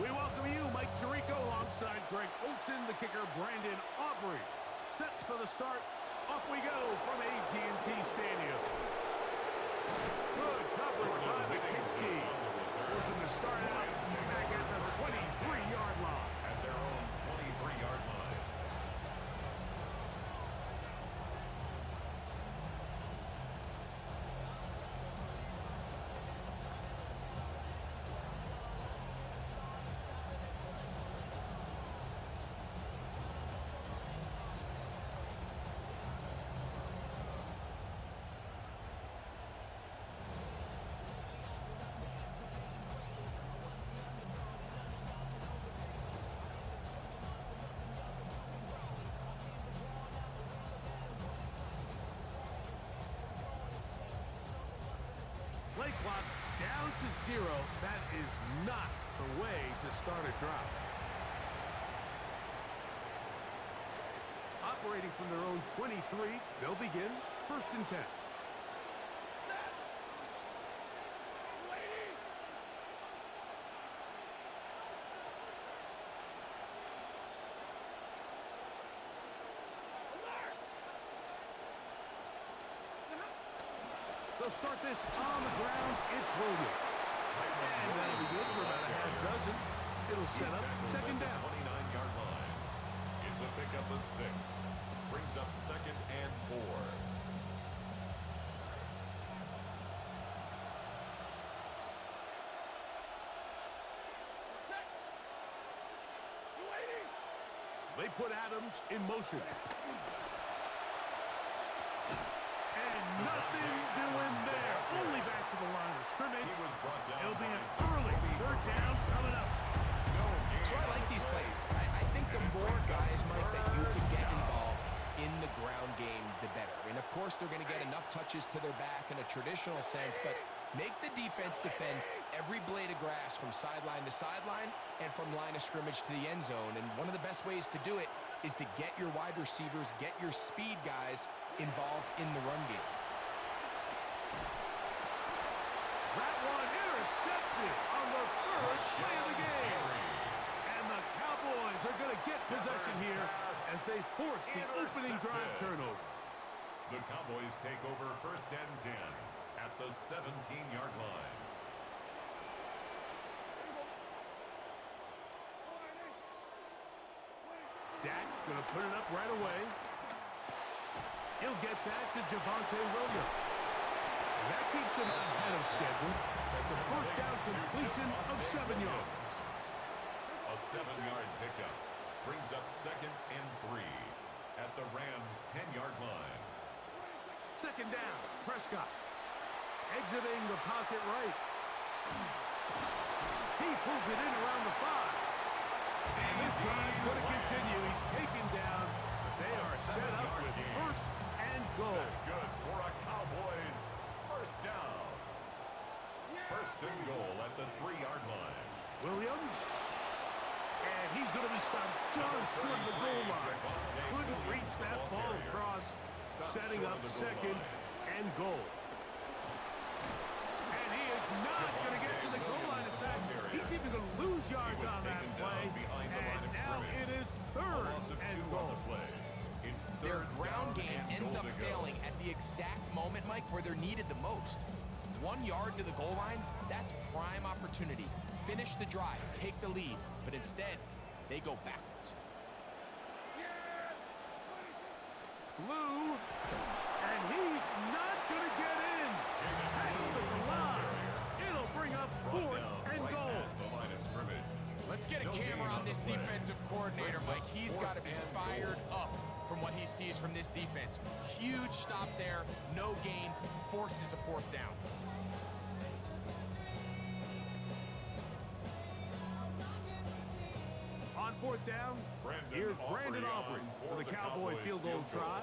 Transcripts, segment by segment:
We welcome you, Mike Tirico, alongside Greg Olsen, the kicker, Brandon Aubrey. Set for the start. Off we go from AT&T Stadium. Good coverage by the kick team. Force them to start out back at the 23-yard line. At their own 23-yard line. Play clock down to 0. That is not the way to start a drive. Operating from their own 23, they'll begin 1st and 10. They'll start this on the ground. It's Williams. And that'll be good for about a half dozen. It'll set up 2nd down. 29-yard line. It's a pickup of 6. Brings up 2nd and 4. They put Adams in motion. Nothing doing there. Only back to the line of scrimmage. It'll be an early 3rd down coming up. So I like these plays. I think the more guys, Mike, that you can get involved in the ground game, the better. And, of course, they're going to get enough touches to their back in a traditional sense, but make the defense defend every blade of grass from sideline to sideline and from line of scrimmage to the end zone. And one of the best ways to do it is to get your wide receivers, get your speed guys involved in the run game. That one intercepted on the first play of the game. And the Cowboys are going to get possession here as they force the opening drive turnover. The Cowboys take over 1st and 10 at the 17-yard line. Dak going to put it up right away. He'll get that to Javonte Williams. And that keeps him ahead of schedule. That's a 1st down completion of 7 yards. A 7-yard pickup brings up 2nd and 3 at the Rams' 10-yard line. 2nd down, Prescott. Exiting the pocket right. He pulls it in around the 5. And this drive's going to continue. He's taken down, but they are set up with 1st and goal. That's good for a Cowboys 1st down. 1st and goal at the 3-yard line. Williams. And he's going to be stopped just short of the goal line. Couldn't reach that ball across, setting up 2nd and goal. And he is not going to get to the goal line. In fact, he's even going to lose yards on that play. And now it is 3rd and goal. Their ground game ends up failing at the exact moment, Mike, where they're needed the most. 1 yard to the goal line, that's prime opportunity. Finish the drive, take the lead, but instead, they go backwards. Lou, and he's not going to get in. Tackled at the line. It'll bring up 4th and goal. Let's get a camera on this defensive coordinator, Mike. He's got to be fired up from what he sees from this defense. Huge stop there, no gain, forces a 4th down. On 4th down, here's Brandon Aubrey for the Cowboy field goal try.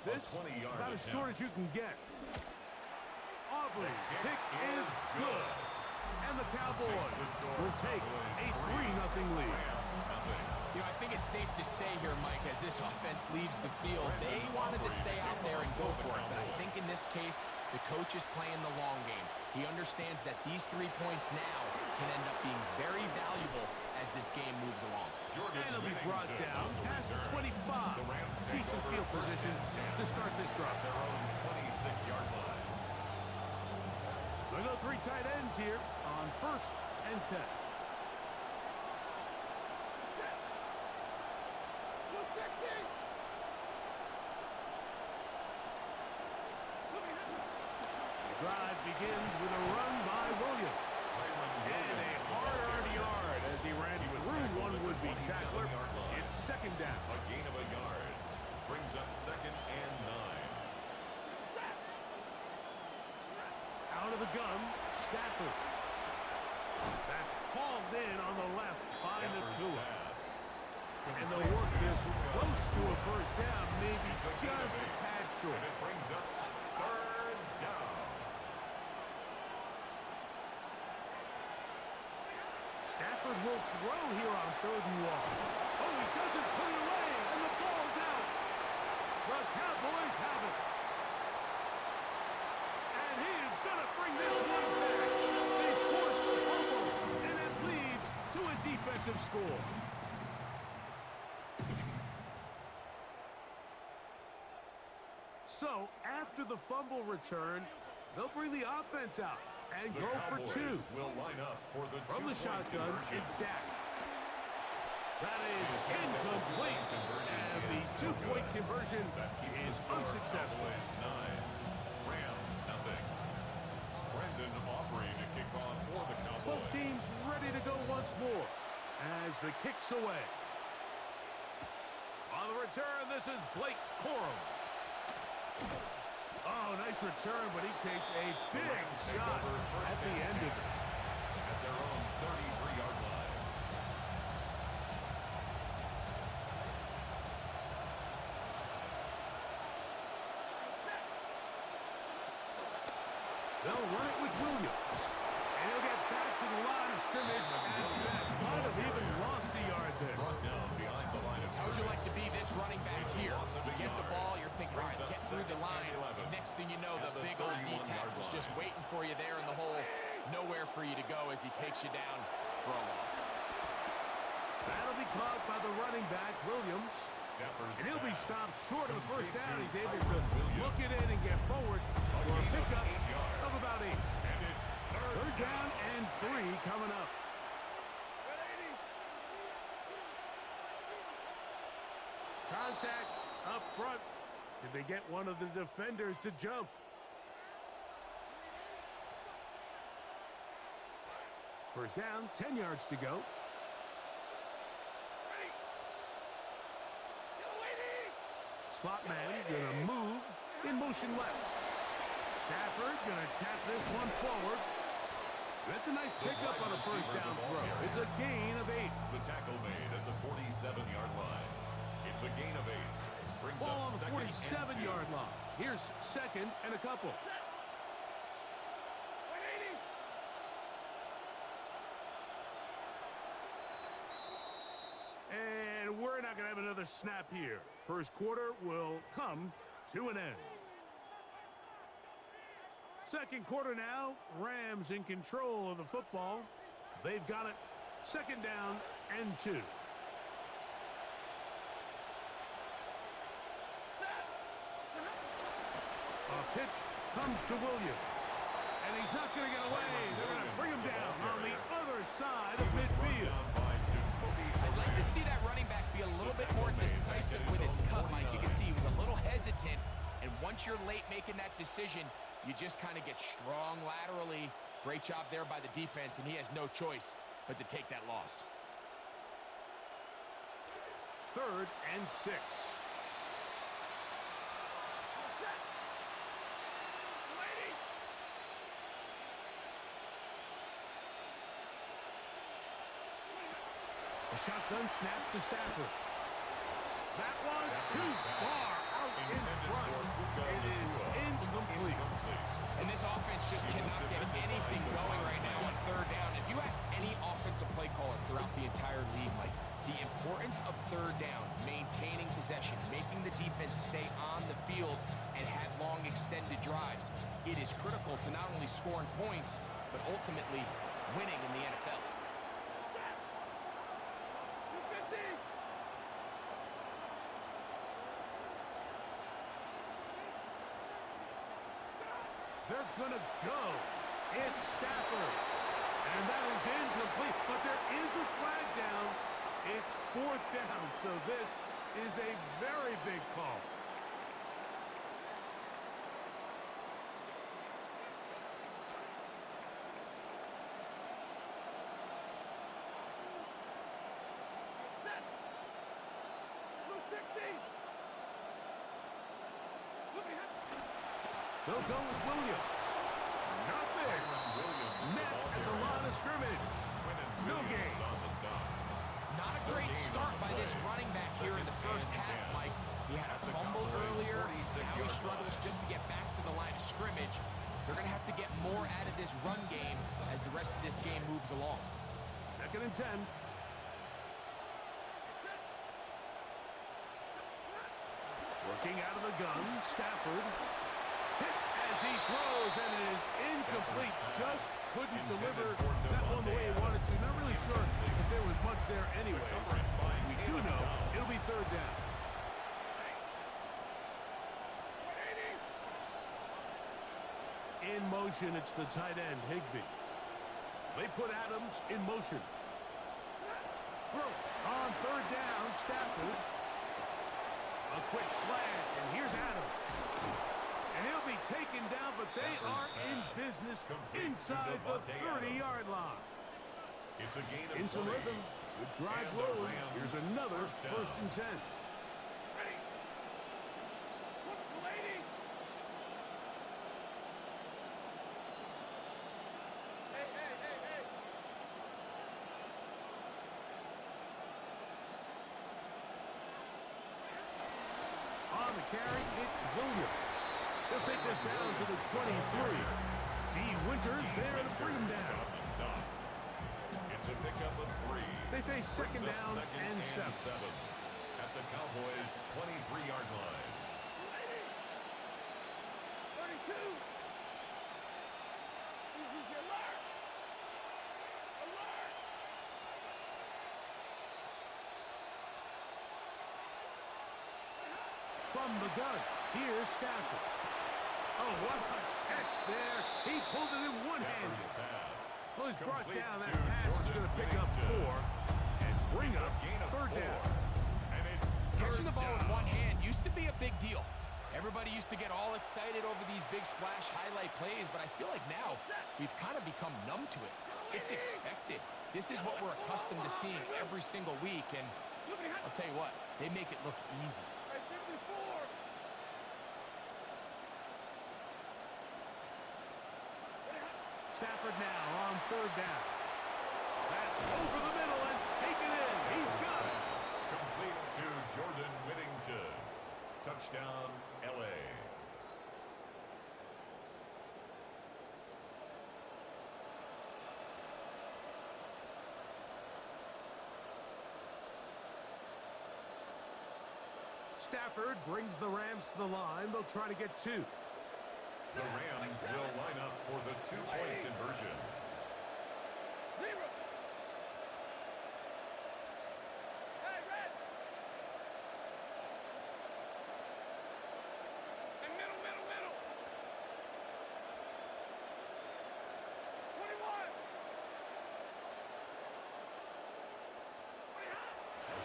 This about as short as you can get. Aubrey's kick is good. And the Cowboys will take a 3-0 lead. You know, I think it's safe to say here, Mike, as this offense leaves the field, they wanted to stay out there and go for it. But I think in this case, the coach is playing the long game. He understands that these 3 points now can end up being very valuable as this game moves along. And it'll be brought down past the 25. Decent field position to start this drive. Their own 26-yard line. They'll go 3 tight ends here on 1st and 10. The drive begins with a run by Williams. And a hard-earned yard as he ran through one would-be tackler. It's 2nd down. A gain of a yard. Brings up 2nd and 9. Out of the gun, Stafford. That's hauled in on the left by Nakua. And they'll work this close to a 1st down, maybe just a tad short. And it brings up 3rd down. Stafford will throw here on 3rd and long. Oh, he doesn't put it away, and the ball's out. The Cowboys have it. And he is going to bring this one back. They force the fumble, and it leads to a defensive score. So, after the fumble return, they'll bring the offense out and go for 2. Will line up for the From the shotgun, conversion. it's Dak. That is incomplete, and the 2-point conversion is unsuccessful. 9. Rams, nothing. Brendan Aubrey to kick off for the Cowboys. Both teams ready to go once more as the kick's away. On the return, this is Blake Corum. Oh, nice return, but he takes a big shot at the end of it. At their own 33-yard line. They'll run it with Williams. And he'll get back to the line of scrimmage at best. Might have even lost a yard there. Brought down behind the line of How would you scrimmage. like to be this running back here? You get the ball, you're thinking, all right, get through the line. And next thing you know, the big old D-tackle's just waiting for you there in the hole. Nowhere for you to go as he takes you down for a loss. That'll be caught by the running back, Williams. And he'll be stopped short of the 1st down. He's able to look it in and get forward for a pickup of about 8. And it's 3rd down and 3 coming up. Contact up front. Did they get one of the defenders to jump? First down, 10 yards to go. Slot man gonna move in motion left. Stafford gonna tap this one forward. That's a nice pickup on a 1st down throw. It's a gain of 8. the tackle made at the 47-yard line. It's a gain of 8. Brings Ball up on the 2nd and 2. 47-yard line. Here's 2nd and a couple. And we're not going to have another snap here. First quarter will come to an end. Second quarter now. Rams in control of the football. They've got it. 2nd down and 2. A pitch comes to Williams. And he's not going to get away. They're going to bring him down on the other side of midfield. I'd like to see that running back be a little bit more decisive with his cut, Mike. You can see he was a little hesitant, and once you're late making that decision, you just kind of get strong laterally. Great job there by the defense, and he has no choice but to take that loss. 3rd and 6. A shotgun snap to Stafford. That one too far out in front. It is incomplete. And this offense just cannot get anything going right now on 3rd down. If you ask any offensive play caller throughout the entire league, Mike, the importance of 3rd down, maintaining possession, making the defense stay on the field and have long extended drives, it is critical to not only scoring points, but ultimately winning in the NFL. They're gonna go. It's Stafford. And that is incomplete, but there is a flag down. It's 4th down, so this is a very big call. They'll go with Williams. Nothing. Met at the line of scrimmage. No gain. Not a great start by this running back here in the first half, Mike. He had a fumble earlier. Now he struggles just to get back to the line of scrimmage. They're going to have to get more out of this run game as the rest of this game moves along. 2nd and 10. Working out of the gun, Stafford. Hit as he throws, and it is incomplete. Just couldn't deliver that one the way he wanted to. Not really sure if there was much there anyway. We do know it'll be 3rd down. In motion, it's the tight end, Higbee. They put Adams in motion. Throw on 3rd down, Stafford. A quick slant, and here's Adams. And he'll be taken down, but they are in business inside the 30-yard line. It's a gain of Into rhythm. The drive rolling. Here's another 1st and 10. On the carry, it's Williams. They'll take this down to the 23. D. Winters there to bring him down. It's a pickup of 3. They face 2nd down and 7. At the Cowboys' 23-yard line. 32. From the gun, here's Stafford. Oh, what a catch there. He pulled it in one-handed. Well, he's brought down. That pass is going to pick up 4 and bring up 3rd down. Catching the ball with one hand used to be a big deal. Everybody used to get all excited over these big splash highlight plays, but I feel like now we've kind of become numb to it. It's expected. This is what we're accustomed to seeing every single week, and I'll tell you what, they make it look easy. Stafford now on 3rd down. That's over the middle and taken in. He's got it. Complete to Jordan Whittington. Touchdown, L.A. Stafford brings the Rams to the line. They'll try to get 2. The Rams will line up for the 2-point conversion.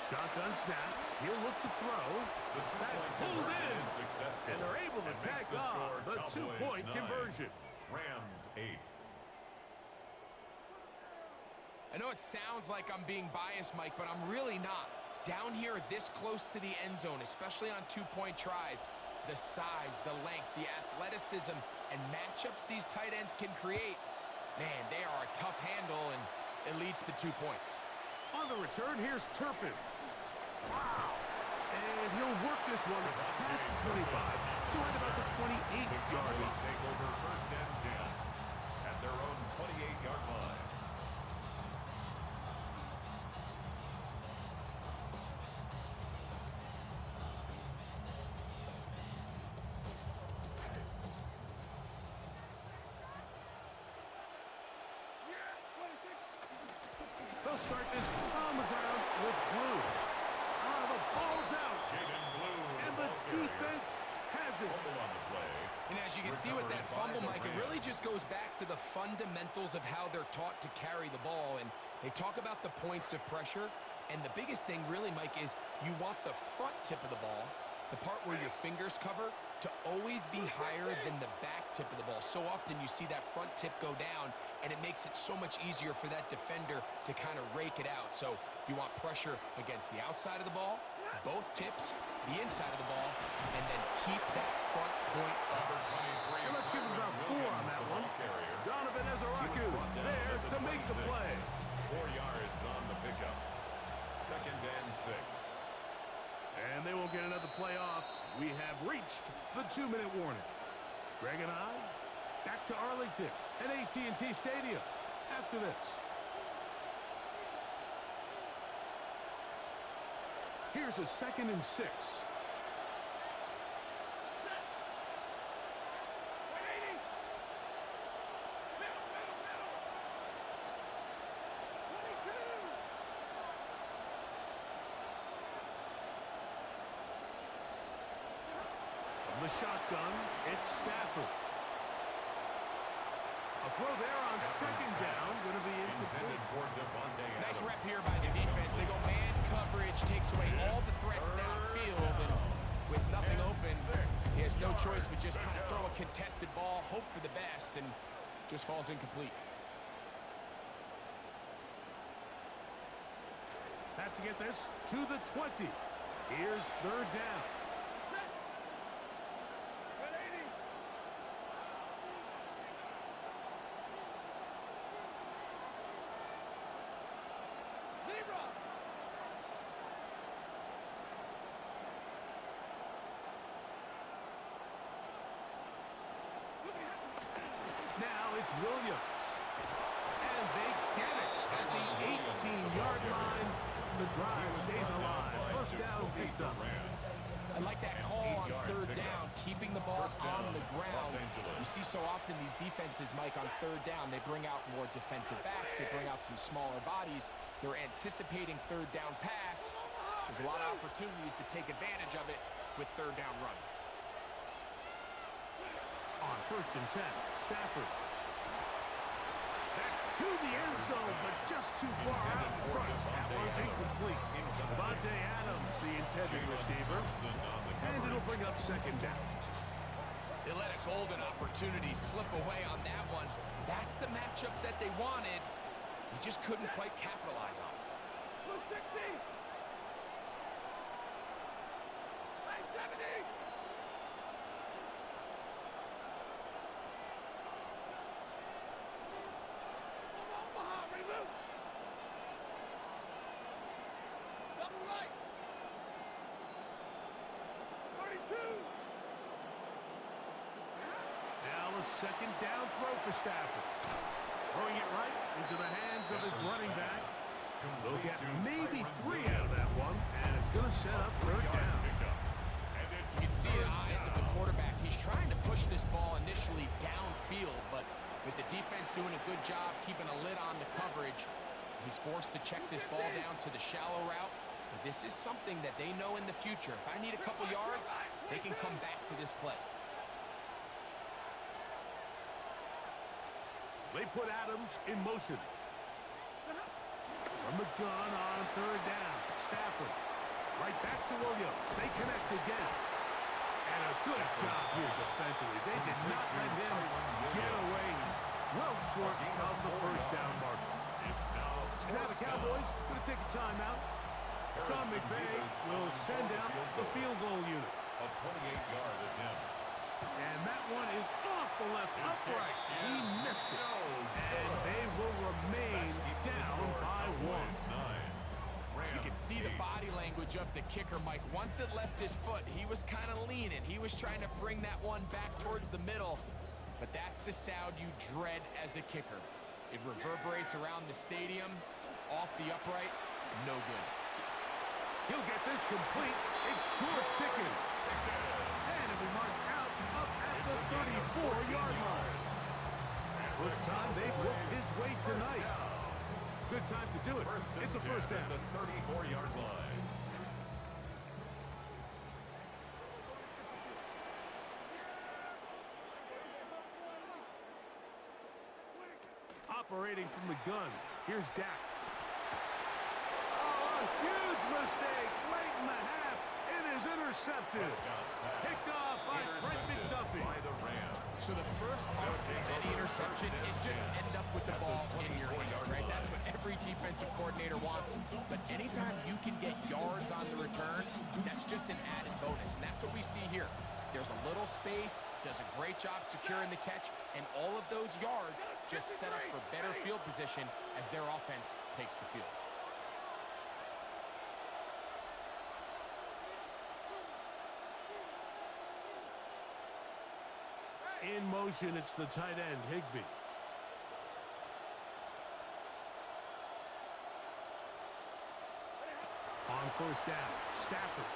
Shotgun snap. He'll look to throw. That's pulled in. And they're able to tack on the 2-point conversion. Rams 8. I know it sounds like I'm being biased, Mike, but I'm really not. Down here this close to the end zone, especially on 2-point tries, the size, the length, the athleticism, and matchups these tight ends can create, man, they are a tough handle, and it leads to 2 points. On the return, here's Turpin. Wow. And he'll work this one past the 25 to right about the 28-yard line. Take over 1st and 10 at their own 28-yard line. They'll start this on the ground with Blue. The ball's out. And the defense has it. On the play. And as you can see with that fumble, Mike, it really just goes back to the fundamentals of how they're taught to carry the ball. And they talk about the points of pressure. And the biggest thing really, Mike, is you want the front tip of the ball, the part where your fingers cover, to always be higher than the back tip of the ball. So often you see that front tip go down, and it makes it so much easier for that defender to kind of rake it out. So you want pressure against the outside of the ball, both tips, the inside of the ball, and then keep that front point up. And let's give him about 4 on that one. Donovan Ezaraku there to make the play. 4 yards on the pickup. 2nd and 6. And they won't get another play off. We have reached the 2-minute warning. Greg and I, back to Arlington at AT&T Stadium after this. Here's a 2nd and 6. The shotgun, it's Stafford. A throw there on 2nd down, going to be intended for Devontae Adams. Nice rep here by the defense. They go man coverage, takes away all the threats downfield, and with nothing open, he has no choice but just kind of throw a contested ball, hope for the best, and just falls incomplete. Have to get this to the 20. Here's 3rd down. Now it's Williams. And they get it at the 18-yard line. The drive stays alive. 1st down picked up. I like that call on 3rd down, keeping the ball on the ground. You see so often these defenses, Mike, on 3rd down, they bring out more defensive backs. They bring out some smaller bodies. They're anticipating 3rd down pass. There's a lot of opportunities to take advantage of it with 3rd down run. On 1st and 10, Stafford. That's to the end zone, but just too far out in front. That one's incomplete. Devontae Adams, the intended receiver. And it'll bring up 2nd down. They let a golden opportunity slip away on that one. That's the matchup that they wanted. They just couldn't quite capitalize on it. Blue 60. 70. Now a 2nd down throw for Stafford. Throwing it right into the hands of his running back. They'll get maybe 3 out of that one, and it's going to set up 3rd down. You can see the eyes of the quarterback. He's trying to push this ball initially downfield, but with the defense doing a good job keeping a lid on the coverage, he's forced to check this ball down to the shallow route. But this is something that they know in the future. If I need a couple yards, they can come back to this play. They put Adams in motion. From the gun on 3rd down, Stafford. Right back to Williams. They connect again. And a good job here defensively. They did not let him get away. He's well short of the 1st down marker. And now the Cowboys going to take a timeout. Sean McVay will send out the field goal unit. A 28-yard attempt. And that one is off the left upright. He missed it. And they will remain down by 1. You can see the body language of the kicker, Mike. Once it left his foot, he was kind of leaning. He was trying to bring that one back towards the middle. But that's the sound you dread as a kicker. It reverberates around the stadium, off the upright, no good. He'll get this complete. It's George Pickens. And it'll be marked out up at the 34-yard line. First time they've worked his way tonight. Good time to do it. It's a first down. At the 34-yard line. Operating from the gun. Here's Dak. Oh, a huge mistake late in the half. It is intercepted. Picked off by Trent McDuffie. By the Rams. So the first part of any interception is just end up with the ball in your hands, right? That's what every defensive coordinator wants. But anytime you can get yards on the return, that's just an added bonus. And that's what we see here. There's a little space, does a great job securing the catch, and all of those yards just set up for better field position as their offense takes the field. In motion, it's the tight end, Higbee. On first down, Stafford.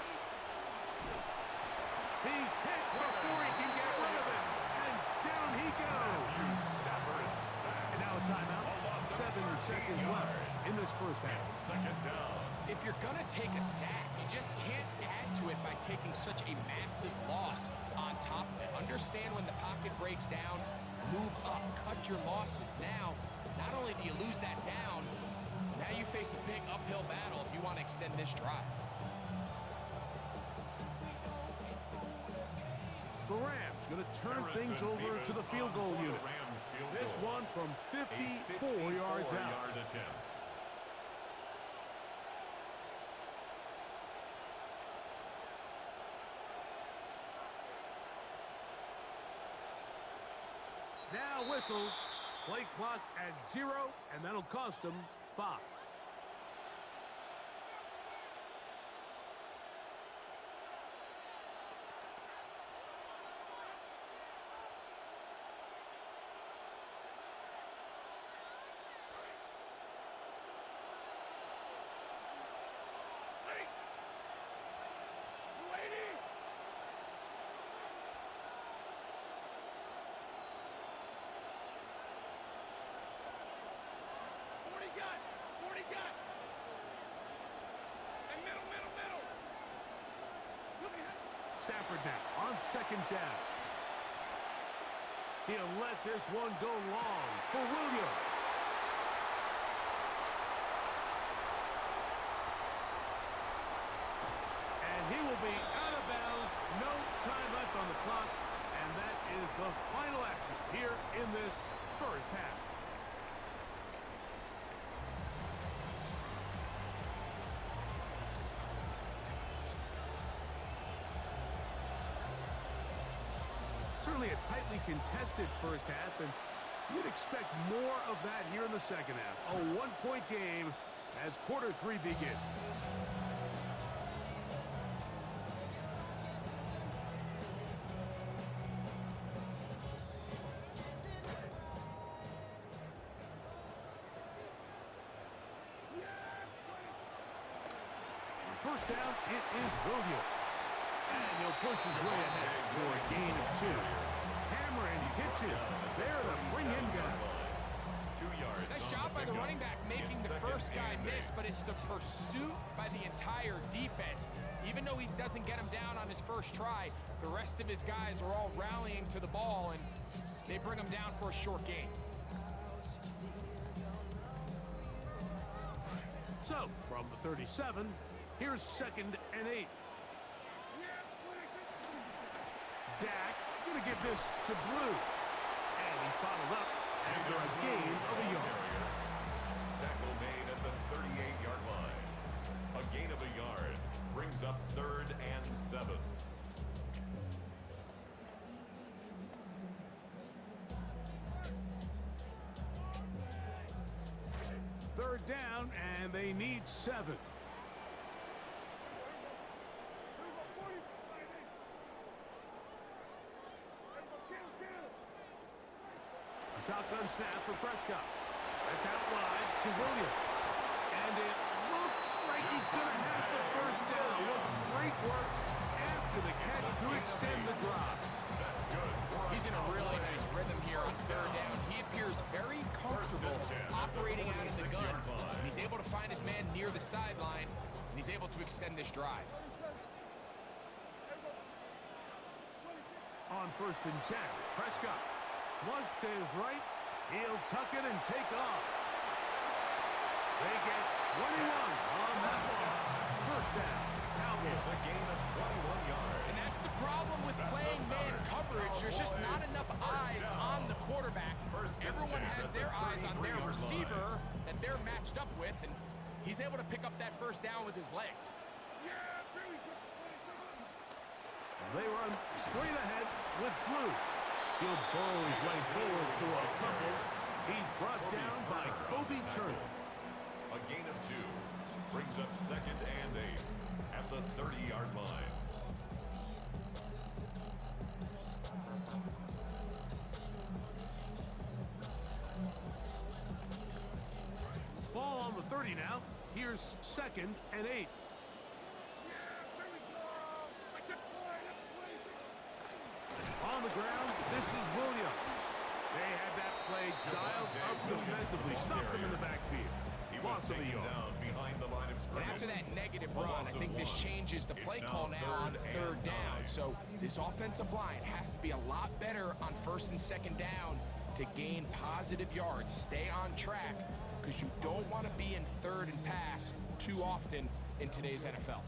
He's hit before he can get rid of it. And down he goes. And now a timeout. 7 seconds left in this first half. Second down. If you're going to take a sack, you just can't add to it by taking such a massive loss on top of it. Understand when the pocket breaks down, move up, cut your losses. Now, not only do you lose that down, now you face a big uphill battle if you want to extend this drive. The Rams going to turn things over to the field goal unit. This one from 54 yards out. Attempt. Now whistles. Play clock at 0, and that'll cost them 5. Stafford now on second down. He'll let this one go long for Williams. And he will be out of bounds. No time left on the clock. And that is the final action here in this first half. Certainly a tightly contested first half, and you'd expect more of that here in the second half. A one-point game as quarter 3 begins. First down, it is Williams. And he'll push his way ahead for a gain of 2. Hammer and pitches. There to bring him down. 2 yards. Nice job by the running back making the first guy miss, but it's the pursuit by the entire defense. Even though he doesn't get him down on his first try, the rest of his guys are all rallying to the ball, and they bring him down for a short gain. So, from the 37, here's 2nd and 8. Dak going to give this to Blue. And he's bottled up after a gain of a yard. Tackle made at the 38-yard line. A gain of a yard brings up 3rd and 7. Third down, and they need 7. Shotgun snap for Prescott. That's out wide to Williams. And it looks like he's going to have the first down. What great work after the catch to extend the drive. That's good. He's in a really nice rhythm here on 3rd down. He appears very comfortable operating out of the gun, able to find his man near the sideline, and he's able to extend this drive. On 1st and 10, Prescott. Flush to his right. He'll tuck it and take off. They get 21 on that one. First down. Cowboys. It's a gain of 21 yards. And that's the problem with playing man coverage. There's just not enough eyes on the quarterback. Everyone has their eyes on their receiver that they're matched up with, and he's able to pick up that first down with his legs. They run straight ahead with Blue. He'll burrow his way forward for a couple. He's brought down by Kobe Turner. A gain of 2 brings up 2nd and 8 at the 30-yard line. Ball on the 30 now. Here's 2nd and 8. On the ground, this is Williams. They had that play dialed up defensively. Stopped him in the backfield. Loss of a yard. Down behind the line of And scrimmage. after that negative run, I think this changes the play call now on 3rd down. So this offensive line has to be a lot better on 1st and 2nd down to gain positive yards. Stay on track, because you don't want to be in 3rd and pass too often in today's NFL.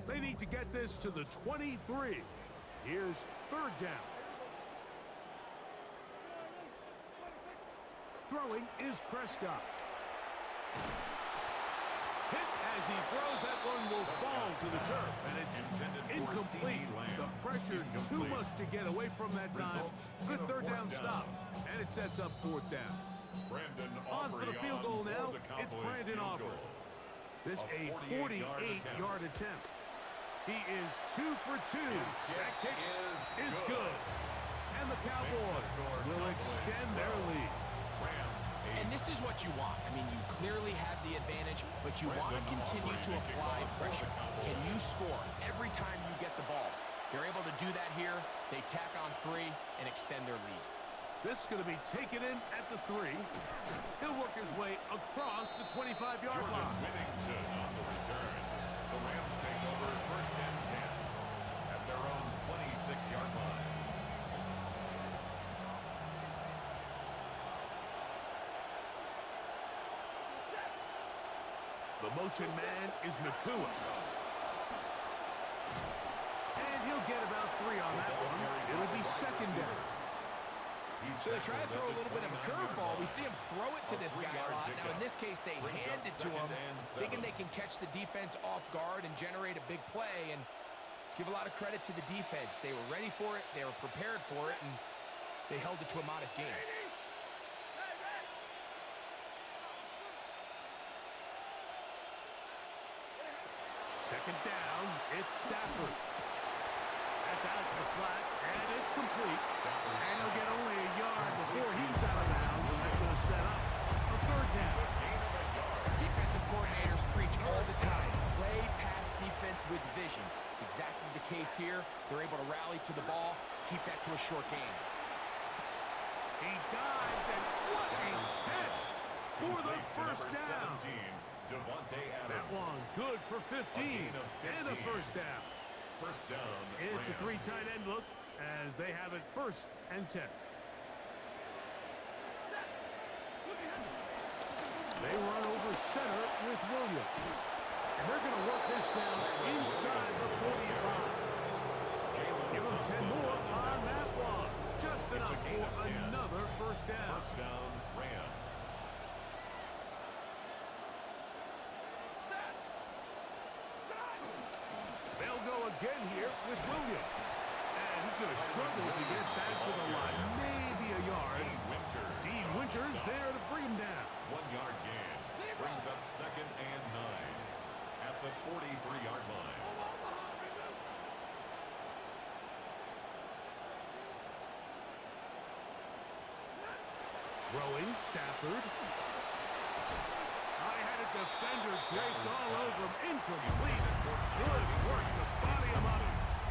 They need to get this to the 23. Here's 3rd down. Throwing is Prescott. Hit as he throws. That one will fall to the turf, and it's incomplete. The pressure too much to get away from that time. Good 3rd down stop, and it sets up 4th down. On for the field goal now. It's Brandon Aubrey. This a 48-yard attempt. He is 2 for 2. That kick is good. And the Cowboys will extend their lead. And this is what you want. I mean, you clearly have the advantage, but you want to continue to apply pressure. Can you score every time you get the ball? They're able to do that here. They tack on 3 and extend their lead. This is going to be taken in at the 3. He'll work his way across the 25-yard line. Whittington on the return. The Rams take over 1st and 10 at their own 26-yard line. The motion man is Nakua. And he'll get about 3 on that one. It'll be 2nd down. So they try to throw a little bit of a curveball. We see him throw it to this guy a lot. Now, in this case, they hand it to him, thinking they can catch the defense off guard and generate a big play. And let's give a lot of credit to the defense. They were ready for it, they were prepared for it, and they held it to a modest game. Second down, it's Stafford. That's out to the flat, and it's complete. And he'll get only a yard before he's out of bounds, and that's going to set up a 3rd down. Defensive coordinators preach all the time. Play pass defense with vision. It's exactly the case here. They're able to rally to the ball, keep that to a short game. He dives, and what a catch for the first down. That one good for 15 and a 1st down. First down. It's a 3 tight end look as they have it 1st and 10. They run over center with Williams. And they're going to work this down inside the 45. Give them 10 more on that one. Just enough for another 1st down. First down, Rams. They'll go again here with Williams. And he's going to struggle to get back to the line. Maybe a yard. Dean Winters there to bring him down. 1-yard gain. Brings up 2nd and 9 at the 43-yard line. Throwing, Stafford. I had a defender draped all over him. Incomplete. Good work to body him up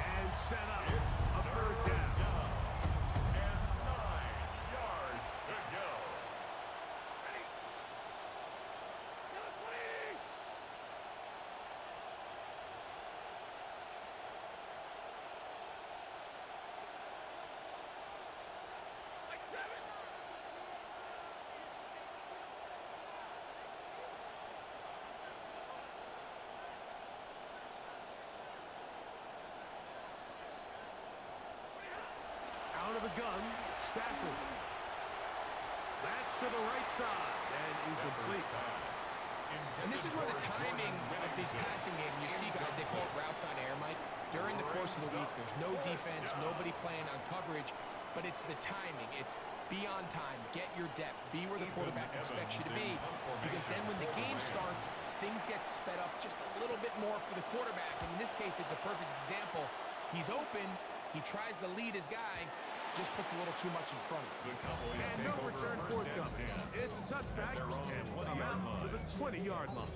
and set up a 3rd down. And 9 yards Stafford. That's to the right side and incomplete. And this is where the timing of these passing games, you see guys, they call it routes on air, Mike. During the course of the week, there's no defense, nobody playing on coverage, but it's the timing. It's be on time, get your depth, be where the quarterback expects you to be, because then when the game starts, things get sped up just a little bit more for the quarterback. And in this case, it's a perfect example. He's open, he tries to lead his guy, just puts a little too much in front of him. And no return forthcoming. It's a touchback and will come out to the 20-yard line.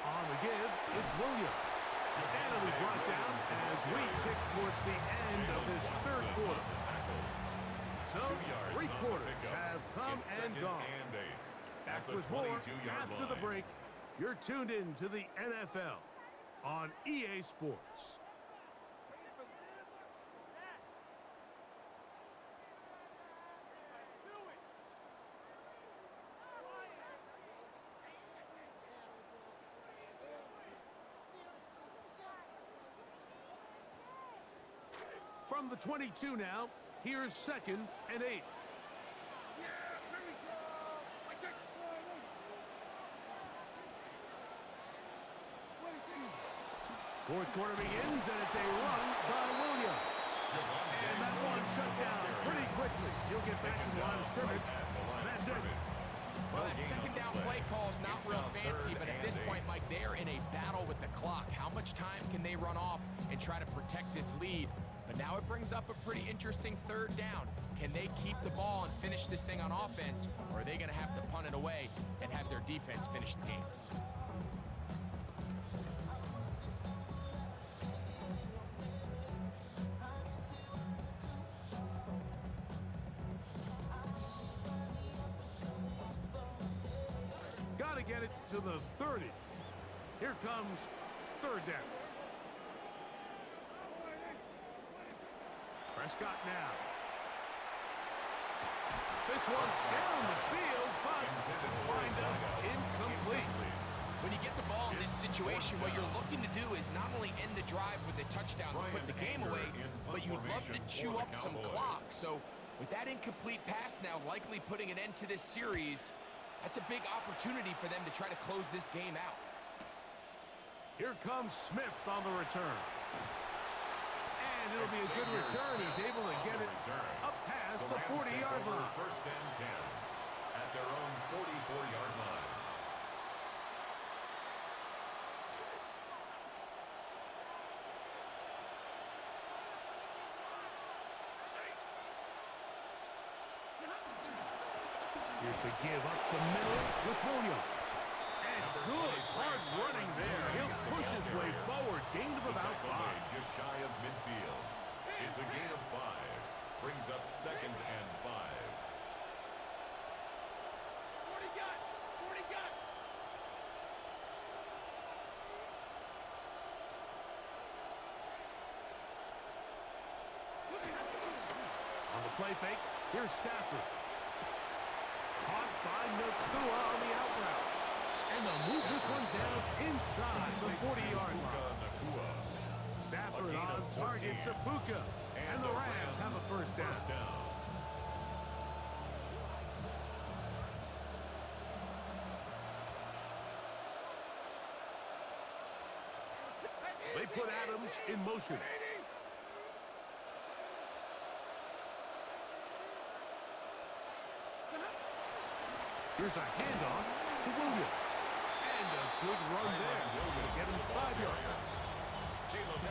On the give, it's Williams. And it'll be brought down as we tick towards the end of this third quarter. So, 3 quarters have come and gone. Back with more after the break. You're tuned in to the NFL on EA Sports. From the 22 now, here's 2nd and 8. Fourth quarter begins, and it's a run by Williams. And that one shut down pretty quickly. He'll get back to the line of scrimmage, and that's it. Well, that second down play call is not real fancy, but at this point, Mike, they're in a battle with the clock. How much time can they run off and try to protect this lead? But now it brings up a pretty interesting 3rd down. Can they keep the ball and finish this thing on offense, or are they going to have to punt it away and have their defense finish the game? Got to get it to the 30. Here comes 3rd down. Prescott now. This one's down the field, but wind up incomplete. When you get the ball in this situation, what you're looking to do is not only end the drive with a touchdown to put the game away, but you'd love to chew up some clock. So with that incomplete pass now likely putting an end to this series, that's a big opportunity for them to try to close this game out. Here comes Smith on the return. And it'll be a good return. He's able to get it up past the 40-yard line. 1st and 10 at their own 44-yard line. Here's the give up the middle with Williams. And good hard running there. He'll push his way forward. Gain of about 5. Just shy of midfield. It's a gain of 5. Brings up 2nd and 5. 40 got. On the play fake, here's Stafford. Caught by Nakua on the out route. And they'll move this one down inside the 40-yard line. Stafford on target to Puka. And the Rams have a 1st down. They put Adams in motion. Here's a handoff to Williams. And a good run there. Will get him 5 yards.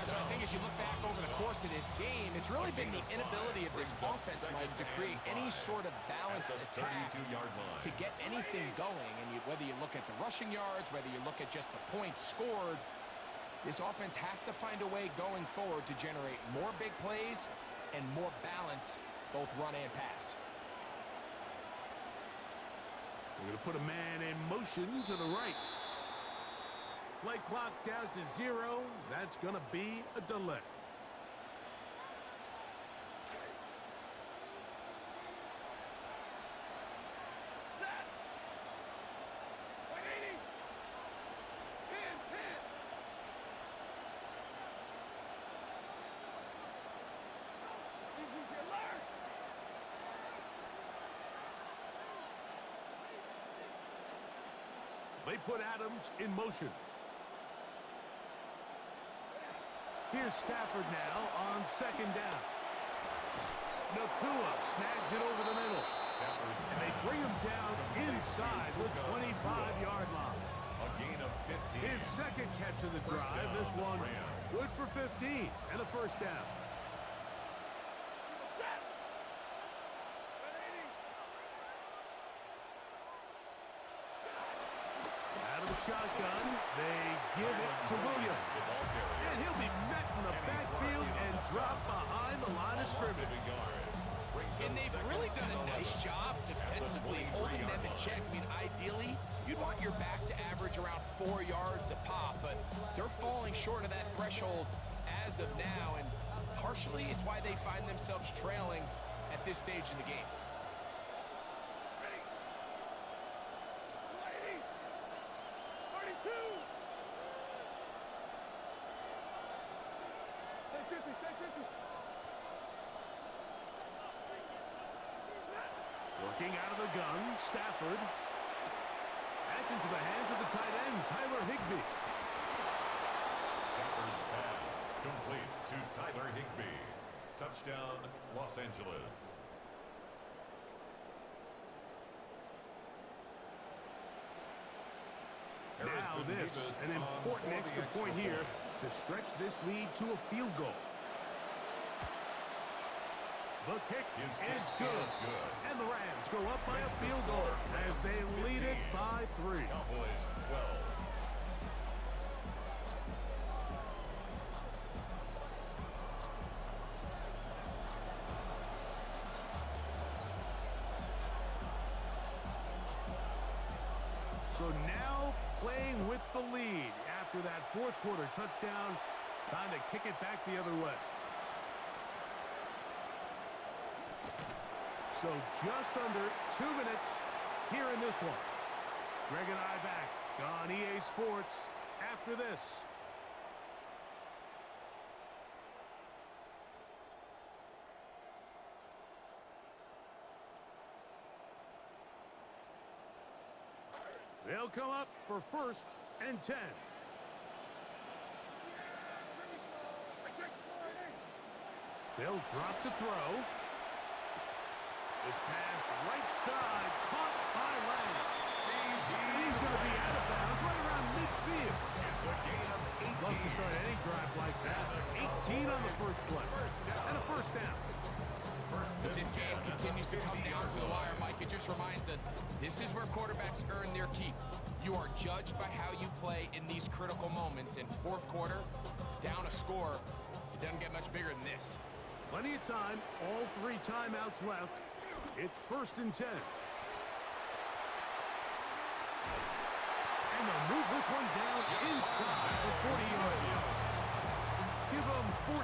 So I think as you look back over the course of this game, it's really been the inability of this offense, Mike, to create any sort of balanced attack to get anything going. And whether you look at the rushing yards, whether you look at just the points scored, this offense has to find a way going forward to generate more big plays and more balance, both run and pass. We're going to put a man in motion to the right. Play clock down to 0. That's going to be a delay. They put Adams in motion. Here's Stafford now on second down. Nakua snags it over the middle. And they bring him down inside the 25-yard line. A gain of 15. His second catch of the drive. This one good for 15 and a first down. Out of the shotgun, they give it to Williams. And he'll be met in the backfield and dropped behind the line of scrimmage. And they've really done a nice job defensively holding them in check. I mean, ideally, you'd want your back to average around 4 yards a pop, but they're falling short of that threshold as of now, and partially it's why they find themselves trailing at this stage in the game. Looking out of the gun, Stafford. That's into the hands of the tight end, Tyler Higbee. Stafford's pass complete to Tyler Higbee. Touchdown, Los Angeles. Now this, an important extra point here to stretch this lead to a field goal. The kick is good. And the Rams go up by a field goal as they lead it by 3. Cowboys 12. So now playing with the lead after that fourth quarter touchdown, trying to kick it back the other way. So just under 2 minutes here in this one. Greg and I back on EA Sports after this. They'll come up for 1st and 10. They'll drop to throw. This pass right side, caught by Lang. He's going to be out of bounds right around midfield. It's a gain of 18. Love to start any drive like that. 18 on the first play. And a first down. As this game continues to come down to the wire, Mike, it just reminds us this is where quarterbacks earn their keep. You are judged by how you play in these critical moments. In fourth quarter, down a score, it doesn't get much bigger than this. Plenty of time, all 3 timeouts left. It's 1st and 10. And they'll move this one down inside the 40-yard line. Give them 14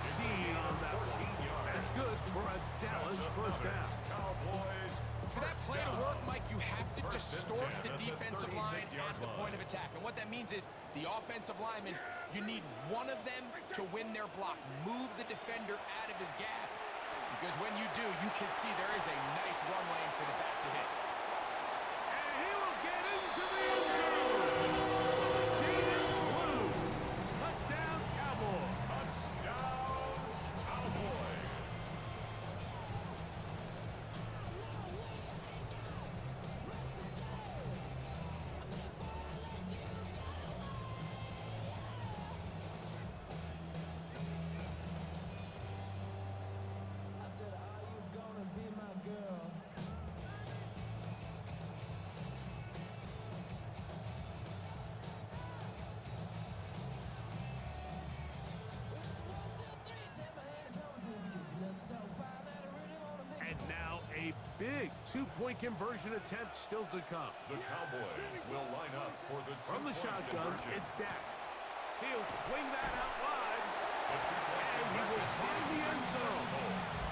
on that one. That's good for a Dallas first down. Cowboys. For that play to work, Mike, you have to distort the defensive line at the point of attack. And what that means is the offensive lineman, you need one of them to win their block. Move the defender out of his gap. Because when you do, you can see there is a nice run lane for the back to hit. And he will get into the end zone. Keenan Blue. Touchdown, Cowboys. Touchdown, Cowboys. And now a big 2-point conversion attempt still to come. The Cowboys will line up for the From the two-point shotgun, conversion. it's Dak. He'll swing that out wide. The two-point And he will conversion find the end zone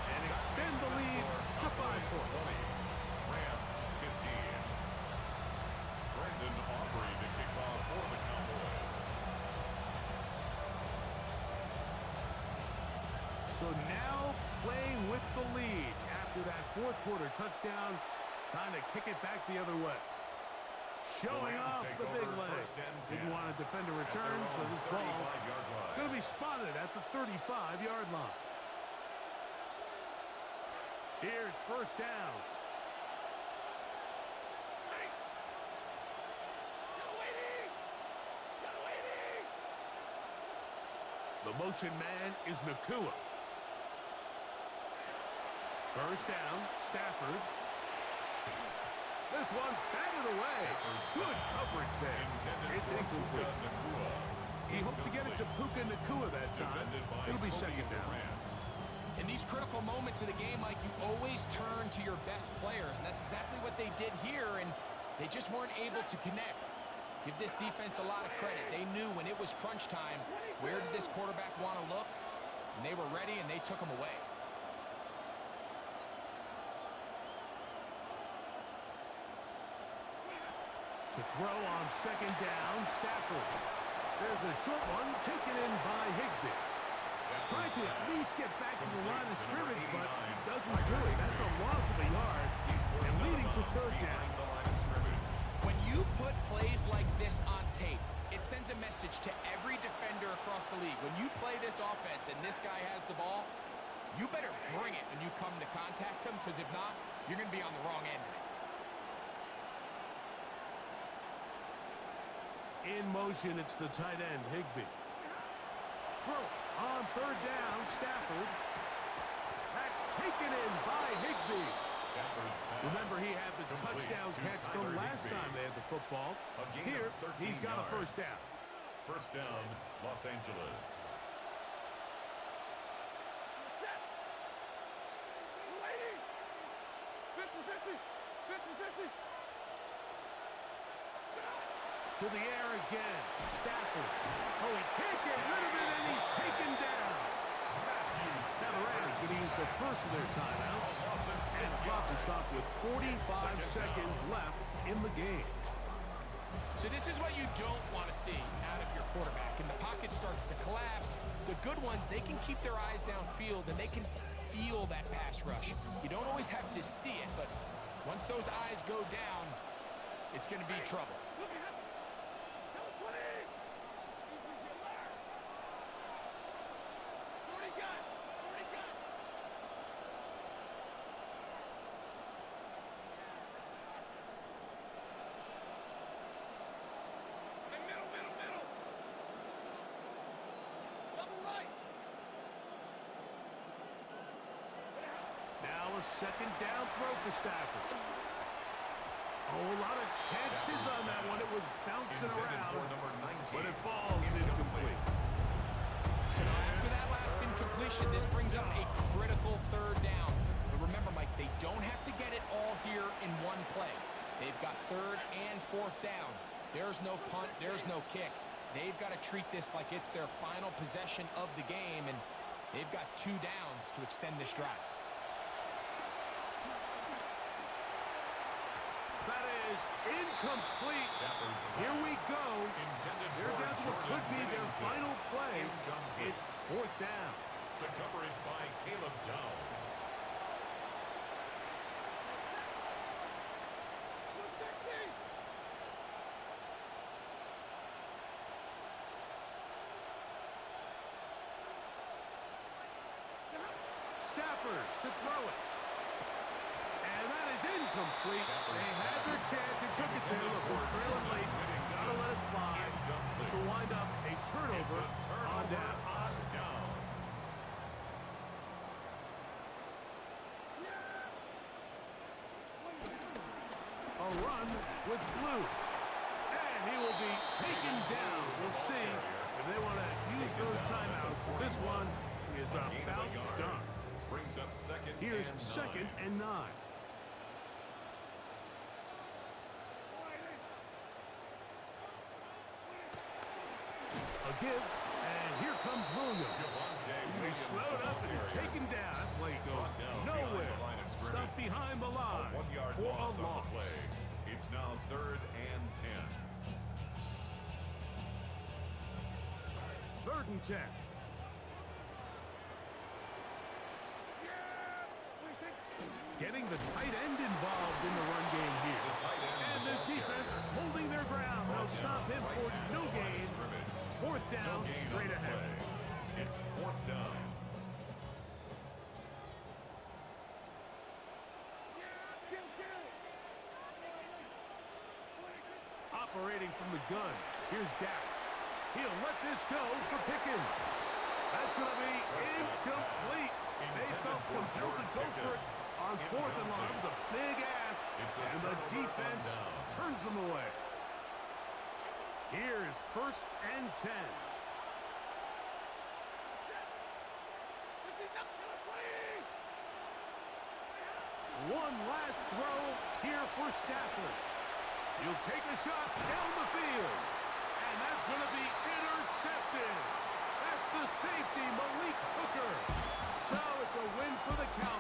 and extend the lead to 5 points. 20. Rams 15. Brandon Aubrey to kick off for the Cowboys. So now playing with the lead after that fourth quarter touchdown. Time to kick it back the other way. showing off the big leg. Didn't want to defend a return, so this ball going to be spotted at the 35-yard line. Here's first down. The motion man is Nakua. First down, Stafford. This one batted away. Good coverage there. It's incomplete. He hoped to get it to Puka Nakua that time. It'll be second down. In these critical moments of the game, Mike, you always turn to your best players, and that's exactly what they did here, and they just weren't able to connect. Give this defense a lot of credit. They knew when it was crunch time, where did this quarterback want to look? And they were ready, and they took him away. To throw on second down, Stafford. There's a short one taken in by Higbee. Trying to at least get back to the line of scrimmage, but he doesn't do it. That's a loss of a yard, and leading to third down. When you put plays like this on tape, it sends a message to every defender across the league. When you play this offense and this guy has the ball, you better bring it when you come to contact him, because if not, you're going to be on the wrong end of it. In motion, it's the tight end, Higbee. Throw on third down, Stafford. That's taken in by Higbee. Remember, he had the touchdown catch from last time they had the football. Here, he's got a first down. First down, Los Angeles. To the air again, Stafford. Oh, he can't get rid of it, and he's taken down. Now the Rams going to use the first of their timeouts. And the clock will stop with 45 seconds left in the game. So this is what you don't want to see out of your quarterback. And the pocket starts to collapse. The good ones, they can keep their eyes downfield, and they can feel that pass rush. You don't always have to see it, but once those eyes go down, it's going to be trouble. Second down throw for Stafford. Oh, a lot of chances on that one. It was bouncing around, but it falls incomplete. So now after that last incompletion, this brings up a critical third down. But remember, Mike, they don't have to get it all here in one play. They've got third and fourth down. There's no punt. There's no kick. They've got to treat this like it's their final possession of the game, and they've got 2 downs to extend this drive. That is incomplete. Here we go. They're down to what could be their final play. It's fourth down. The coverage by Caleb Downs. Stafford to throw it. And that is incomplete. They had their chance. They took it there. Look, we're trailing late. Gotta let it fly. This will wind up a turnover on down. A run with Blue. And he will be taken down. We'll see if they want to use those timeouts. This one is about done. Brings up second. Here's second and 9. A give, and here comes Williams. He's slowed up and taken down. Play goes nowhere. Stuck behind the line for a loss. It's now third and 10. Third and 10. Getting the tight end involved in the run game here. And this defense holding their gain on straight the ahead. play. It's 4th down. Operating from the gun. Here's Dak. He'll let this go for Pickens. That's going to be incomplete. They felt compelled to go for it on 4th and long. It was a big ask, and the defense turns them away. Here's 1st and 10. One last throw here for Stafford. He'll take a shot down the field. And that's going to be intercepted. That's the safety, Malik Hooker. So it's a win for the Cowboys.